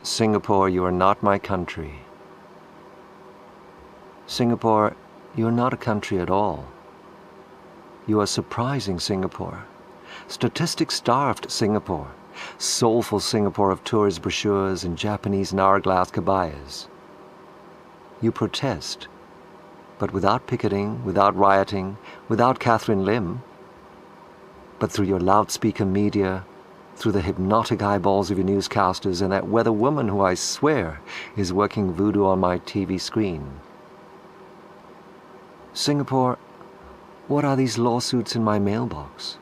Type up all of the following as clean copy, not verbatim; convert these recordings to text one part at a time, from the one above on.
Singapore, you are not my country. Singapore, you are not a country at all. You are surprising Singapore, statistic-starved Singapore, soulful Singapore of tourist brochures and Japanese and hourglass kabayas. You protest, but without picketing, without rioting, without Catherine Lim, but through your loudspeaker media, through the hypnotic eyeballs of your newscasters and that weather woman who I swear is working voodoo on my TV screen. Singapore, what are these lawsuits in my mailbox?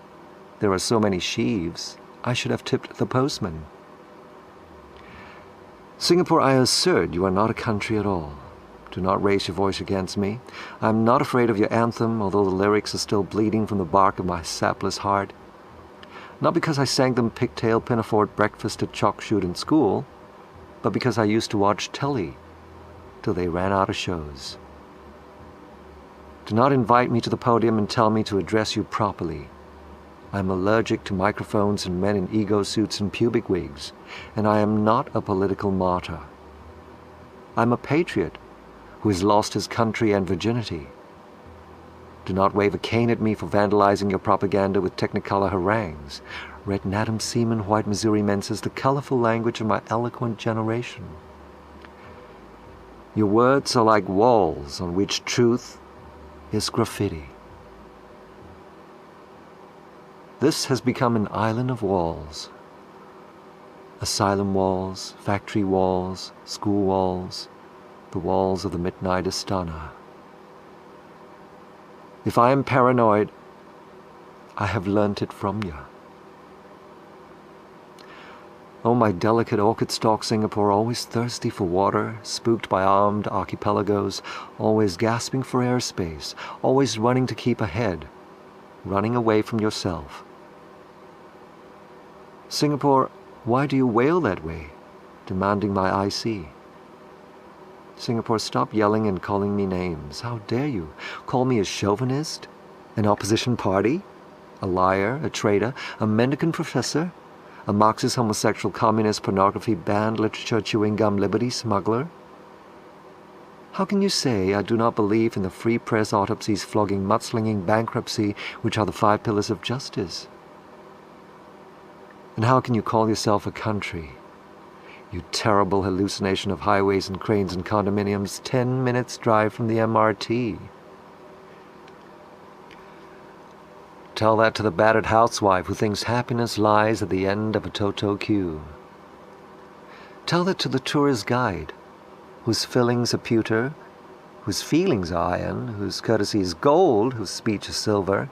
There are so many sheaves, I should have tipped the postman. Singapore, I assert you are not a country at all. Do not raise your voice against me. I am not afraid of your anthem, although the lyrics are still bleeding from the bark of my sapless heart. Not because I sang them pigtail pinafore breakfast at chalk shoot in school, but because I used to watch telly till they ran out of shows. Do not invite me to the podium and tell me to address you properly. I am allergic to microphones and men in ego suits and pubic wigs, and I am not a political martyr. I am a patriot who has lost his country and virginity. Do not wave a cane at me for vandalizing your propaganda with technicolor harangues. Red Nadam Seaman, white Missouri menses the colorful language of my eloquent generation. Your words are like walls on which truth is graffiti. This has become an island of walls. Asylum walls, factory walls, school walls, the walls of the midnight Astana. If I am paranoid, I have learnt it from you. Oh, my delicate orchid stalk Singapore, always thirsty for water, spooked by armed archipelagos, always gasping for airspace, always running to keep ahead, running away from yourself. Singapore, why do you wail that way, demanding my IC? Singapore, stop yelling and calling me names. How dare you? Call me a chauvinist? An opposition party? A liar? A traitor? A mendicant professor? A Marxist homosexual communist pornography banned literature chewing gum liberty smuggler? How can you say I do not believe in the free press autopsies flogging mudslinging bankruptcy which are the 5 pillars of justice? And how can you call yourself a country? You terrible hallucination of highways and cranes and condominiums 10 minutes drive from the MRT. Tell that to the battered housewife who thinks happiness lies at the end of a Toto queue. Tell that to the tourist guide, whose fillings are pewter, whose feelings are iron, whose courtesy is gold, whose speech is silver,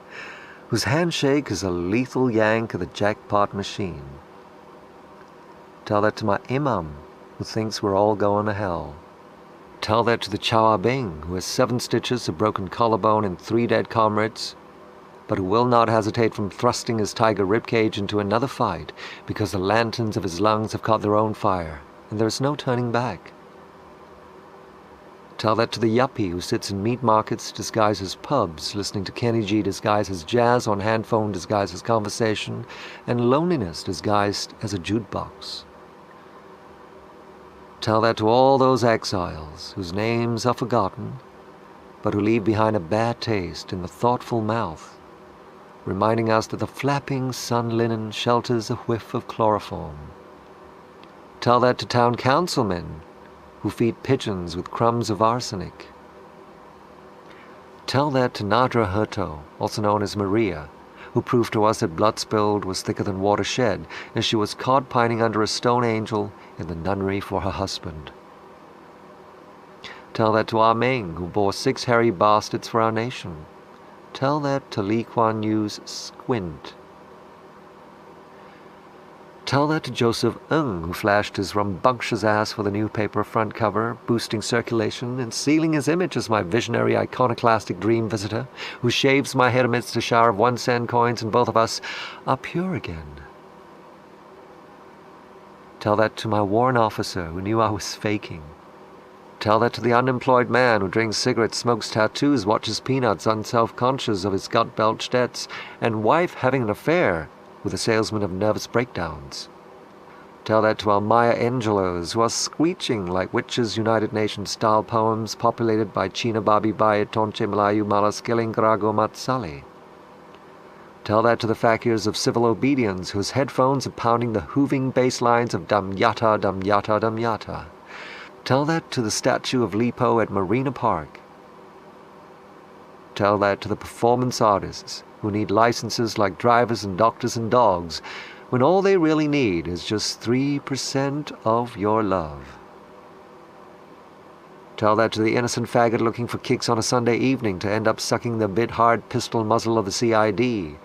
whose handshake is a lethal yank of the jackpot machine. Tell that to my imam, who thinks we're all going to hell. Tell that to the Chow Bing, who has 7 stitches, a broken collarbone, and 3 dead comrades, but who will not hesitate from thrusting his tiger ribcage into another fight because the lanterns of his lungs have caught their own fire, and there is no turning back. Tell that to the yuppie who sits in meat markets disguised as pubs, listening to Kenny G disguised as jazz on handphone disguised as conversation, and loneliness disguised as a jukebox. Tell that to all those exiles whose names are forgotten, but who leave behind a bad taste in the thoughtful mouth, reminding us that the flapping sun linen shelters a whiff of chloroform. Tell that to town councilmen who feed pigeons with crumbs of arsenic. Tell that to Nadra Hurto, also known as Maria, who proved to us that blood spilled was thicker than water shed, as she was caught pining under a stone angel in the nunnery for her husband. Tell that to our Meng, who bore 6 hairy bastards for our nation. Tell that to Lee Kuan Yew's squint. Tell that to Joseph Ng, who flashed his rambunctious ass for the newspaper front cover, boosting circulation and sealing his image as my visionary iconoclastic dream visitor, who shaves my head amidst a shower of 1-cent coins, and both of us are pure again. Tell that to my warrant officer who knew I was faking. Tell that to the unemployed man who drinks cigarettes, smokes tattoos, watches Peanuts, unself-conscious of his gut-belched debts, and wife having an affair with a salesman of nervous breakdowns. Tell that to our Maya Angelos, who are screeching like witches' United Nations-style poems populated by China Babi Baya Tonche Malayu Malaskilling Grago Matsali. Tell that to the fakirs of civil obedience, whose headphones are pounding the hooving bass lines of Dam Yata, Dam Yata, Dam Yata. Tell that to the statue of Lipo at Marina Park. Tell that to the performance artists, who need licenses like drivers and doctors and dogs, when all they really need is just 3% of your love. Tell that to the innocent faggot looking for kicks on a Sunday evening to end up sucking the bit-hard pistol muzzle of the CID,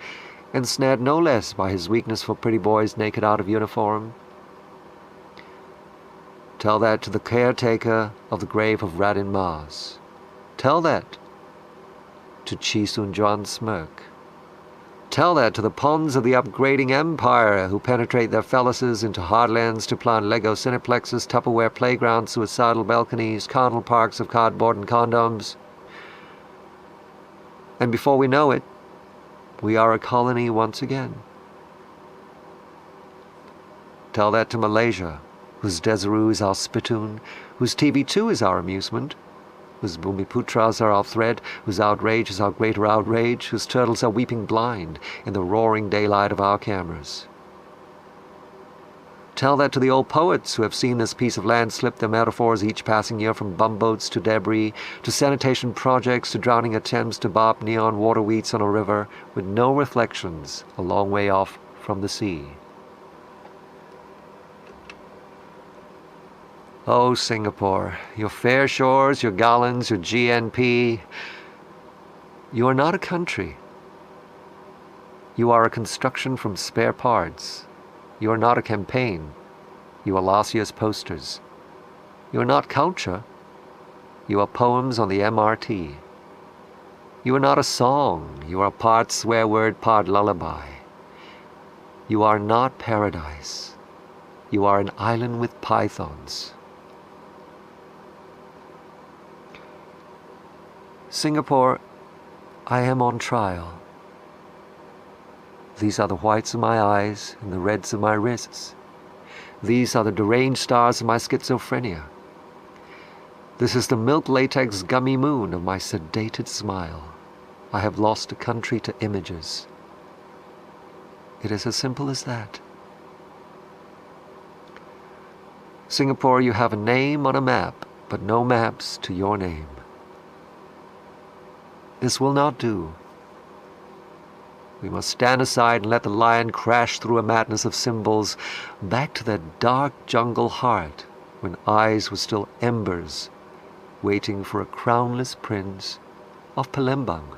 ensnared no less by his weakness for pretty boys naked out of uniform. Tell that to the caretaker of the grave of Radin Mars. Tell that to Chi Sun-Juan Smirk. Tell that to the pawns of the upgrading empire who penetrate their phalluses into hardlands to plant Lego cineplexes, Tupperware playgrounds, suicidal balconies, carnal parks of cardboard and condoms. And before we know it, we are a colony once again. Tell that to Malaysia, whose Desiru is our spittoon, whose TV2 is our amusement, whose Bumiputras are our thread, whose outrage is our greater outrage, whose turtles are weeping blind in the roaring daylight of our cameras. Tell that to the old poets who have seen this piece of land slip their metaphors each passing year from bumboats to debris, to sanitation projects, to drowning attempts to bob neon water wheats on a river, with no reflections a long way off from the sea. Oh, Singapore, your fair shores, your gallons, your GNP, you are not a country. You are a construction from spare parts. You are not a campaign. You are Lassia's posters. You are not culture. You are poems on the MRT. You are not a song. You are part swear word, part lullaby. You are not paradise. You are an island with pythons. Singapore, I am on trial. These are the whites of my eyes and the reds of my wrists. These are the deranged stars of my schizophrenia. This is the milk latex gummy moon of my sedated smile. I have lost a country to images. It is as simple as that. Singapore, you have a name on a map, but no maps to your name. This will not do. We must stand aside and let the lion crash through a madness of symbols back to that dark jungle heart when eyes were still embers waiting for a crownless prince of Palembang.